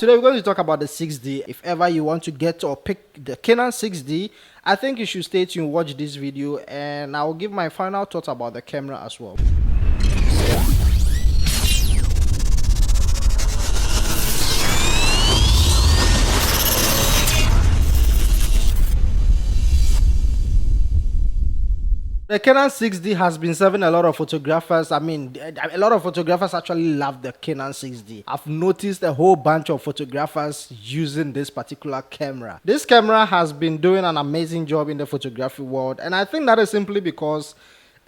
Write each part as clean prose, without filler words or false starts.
Today we're going to talk about the 6D. If ever you want to get or pick the Canon 6D, I think you should stay tuned, watch this video, and I'll give my final thoughts about the camera as well. The Canon 6D has been serving a lot of photographers. I mean, a lot of photographers actually love the Canon 6D. I've noticed a whole bunch of photographers using this particular camera. This camera has been doing an amazing job in the photography world, and I think that is simply because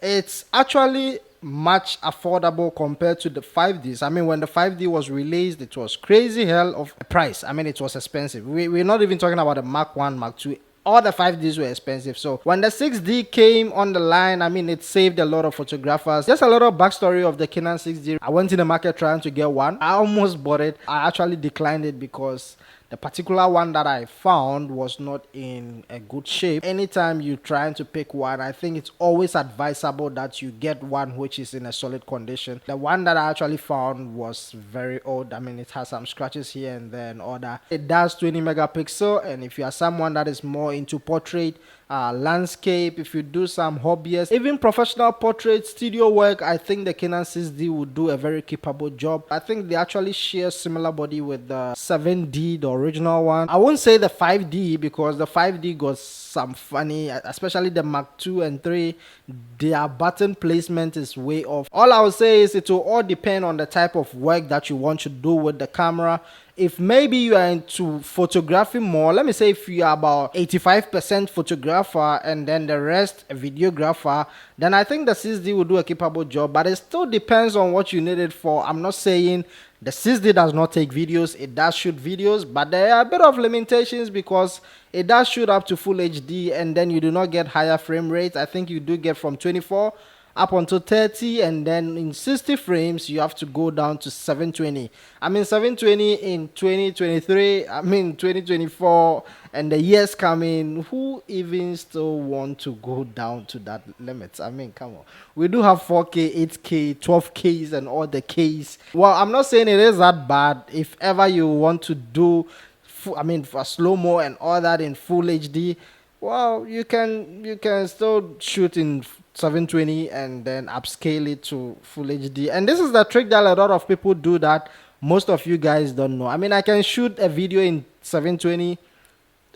it's actually much affordable compared to the 5Ds. I mean, when the 5D was released, it was crazy hell of a price. I mean, it was expensive. We're not even talking about the Mark 1, Mark 2. All the 5Ds were expensive. So when the 6D came on the line, I mean, it saved a lot of photographers. Just a little backstory of the Canon 6D. I went in the market trying to get one. I almost bought it. I actually declined it because the particular one that I found was not in a good shape. Anytime you're trying to pick one, I think it's always advisable that you get one which is in a solid condition. The one that I actually found was very old. I mean, it has some scratches here and there and all that. It does 20 megapixel, and if you are someone that is more into portrait, landscape, if you do some hobbyists, even professional portrait, studio work, I think the Canon 6D would do a very capable job. I think they actually share similar body with the 7D, the original one. I won't say the 5D because the 5D got some funny, especially the Mark 2 and 3, their button placement is way off. All I would say is it will all depend on the type of work that you want to do with the camera. If maybe you are into photography more, let me say if you are about 85% photographer and then the rest a videographer, then I think the 6D will do a capable job, but it still depends on what you need it for. I'm not saying the 6D does not take videos, it does shoot videos, but there are a bit of limitations because it does shoot up to full HD and then you do not get higher frame rates. I think you do get from 24 up until 30, and then in 60 frames you have to go down to 720. I mean 720 in 2023, I mean 2024, and the years coming, who even still want to go down to that limit? I mean, come on, we do have 4K, 8K, 12Ks and all the Ks. Well, I'm not saying it is that bad. If ever you want to do for slow-mo and all that in full HD, well, you can still shoot in 720 and then upscale it to full HD. And this is the trick that a lot of people do that most of you guys don't know. I mean, I can shoot a video in 720,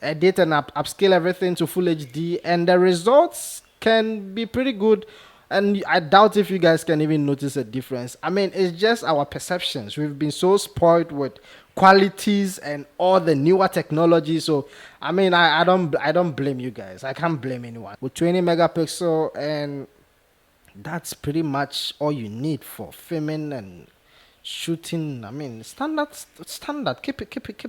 edit and upscale everything to full HD, and the results can be pretty good. And I doubt if you guys can even notice a difference. I mean, it's just our perceptions. We've been so spoiled with qualities and all the newer technology. So I mean, I don't blame you guys. I can't blame anyone. With 20 megapixel, and that's pretty much all you need for filming and shooting. I mean, standard. Keep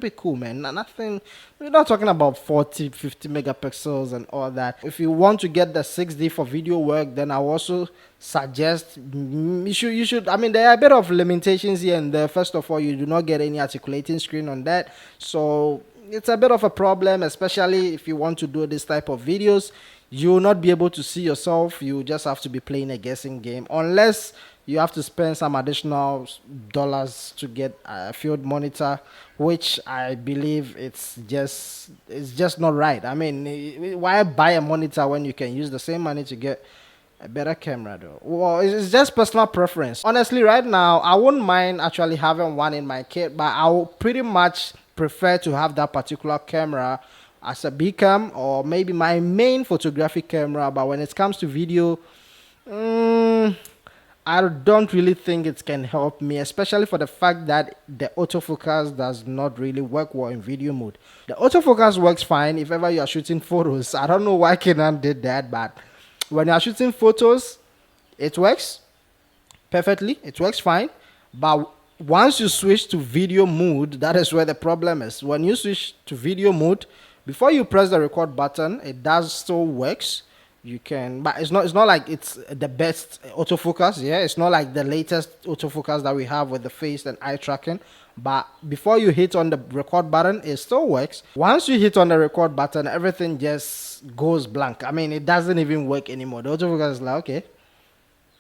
it cool, man. Nothing. We're not talking about 40, 50 megapixels and all that. If you want to get the 6D for video work, then I also suggest you should. I mean, there are a bit of limitations here and there. First of all, you do not get any articulating screen on that, so it's a bit of a problem, especially if you want to do this type of videos. You will not be able to see yourself. You just have to be playing a guessing game, unless you have to spend some additional dollars to get a field monitor, which I believe it's just not right. I mean, why buy a monitor when you can use the same money to get a better camera though? Well, it's just personal preference. Honestly, right now, I wouldn't mind actually having one in my kit, but I will pretty much prefer to have that particular camera as a B cam or maybe my main photographic camera. But when it comes to video, I don't really think it can help me, especially for the fact that the autofocus does not really work well in video mode. The autofocus works fine if ever you are shooting photos. I don't know why Canon did that, but when you are shooting photos, it works perfectly. It works fine. But once you switch to video mode, that is where the problem is. When you switch to video mode, before you press the record button, it does still works. You can, but it's not like it's the best autofocus. Yeah, it's not like the latest autofocus that we have with the face and eye tracking. But before you hit on the record button, it still works. Once you hit on the record button, everything just goes blank. I mean, it doesn't even work anymore. The autofocus is like, okay,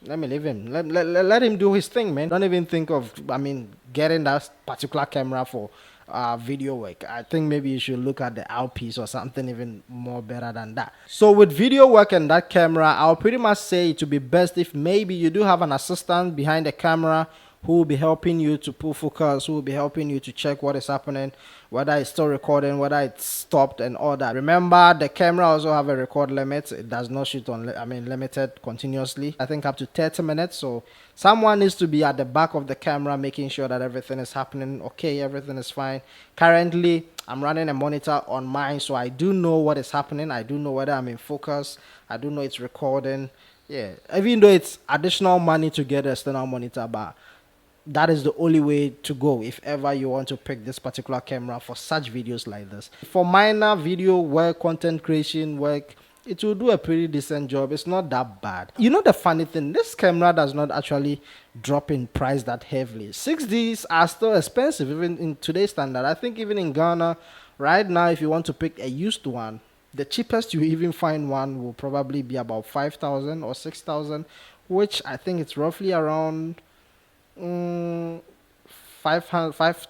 let me leave him. Let him do his thing, man. Don't even think of, I mean, getting that particular camera for video work. I think maybe you should look at the eyepiece or something even more better than that. So with video work and that camera, I'll pretty much say it would be best if maybe you do have an assistant behind the camera who will be helping you to pull focus, who will be helping you to check what is happening, whether it's still recording, whether it's stopped and all that. Remember, the camera also have a record limit. It does not shoot on, limited continuously. I think up to 30 minutes. So someone needs to be at the back of the camera making sure that everything is happening okay, everything is fine. Currently, I'm running a monitor on mine, so I do know what is happening. I do know whether I'm in focus. I do know it's recording. Yeah, even though it's additional money to get an external monitor, but that is the only way to go if ever you want to pick this particular camera for such videos like this. For minor video work, content creation work, it will do a pretty decent job. It's not that bad. You know the funny thing, this camera does not actually drop in price that heavily. 6Ds are still expensive even in today's standard. I think even in Ghana right now, if you want to pick a used one, the cheapest you even find one will probably be about 5,000 or 6,000, which I think it's roughly around 5 to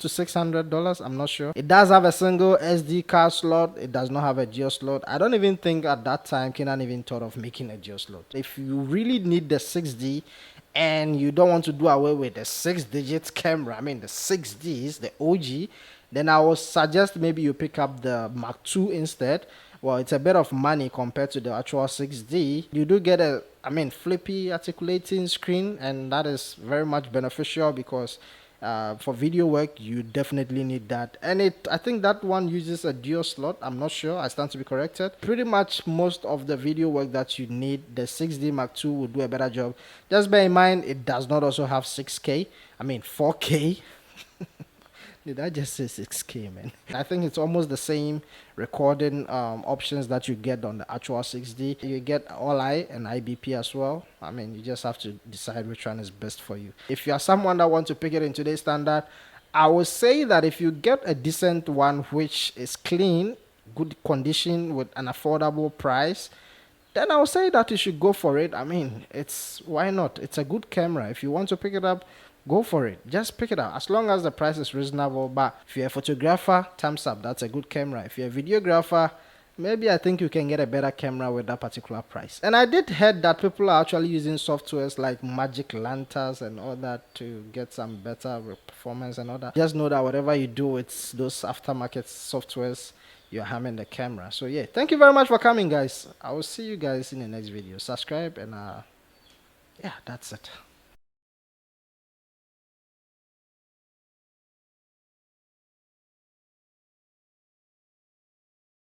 $600. I'm not sure. It does have a single SD card slot. It does not have a geo slot. I don't even think at that time Canon even thought of making a geo slot. If you really need the 6D and you don't want to do away with the 6-digit camera, I mean the 6Ds, the OG, then I would suggest maybe you pick up the Mark II instead. Well, it's a bit of money compared to the actual 6D. You do get a, flippy articulating screen, and that is very much beneficial because for video work, you definitely need that. And I think that one uses a dual slot. I'm not sure. I stand to be corrected. Pretty much most of the video work that you need, the 6D Mark II will do a better job. Just bear in mind, it does not also have 6K. 4K. Did I just say 6K, man? I think it's almost the same recording options that you get on the actual 6D. You get All-I and IBP as well. You just have to decide which one is best for you. If you are someone that wants to pick it in today's standard, I would say that if you get a decent one which is clean, good condition with an affordable price, then I would say that you should go for it. Why not? It's a good camera. If you want to pick it up, go for it. Just pick it up as long as the price is reasonable. But if you're a photographer, thumbs up. That's a good camera. If you're a videographer, maybe I think you can get a better camera with that particular price. And I did heard that people are actually using softwares like Magic Lanterns and all that to get some better performance and all that. Just know that whatever you do, it's those aftermarket softwares, you're hammering the camera. So yeah, thank you very much for coming, guys. I will see you guys in the next video. Subscribe and yeah, that's it.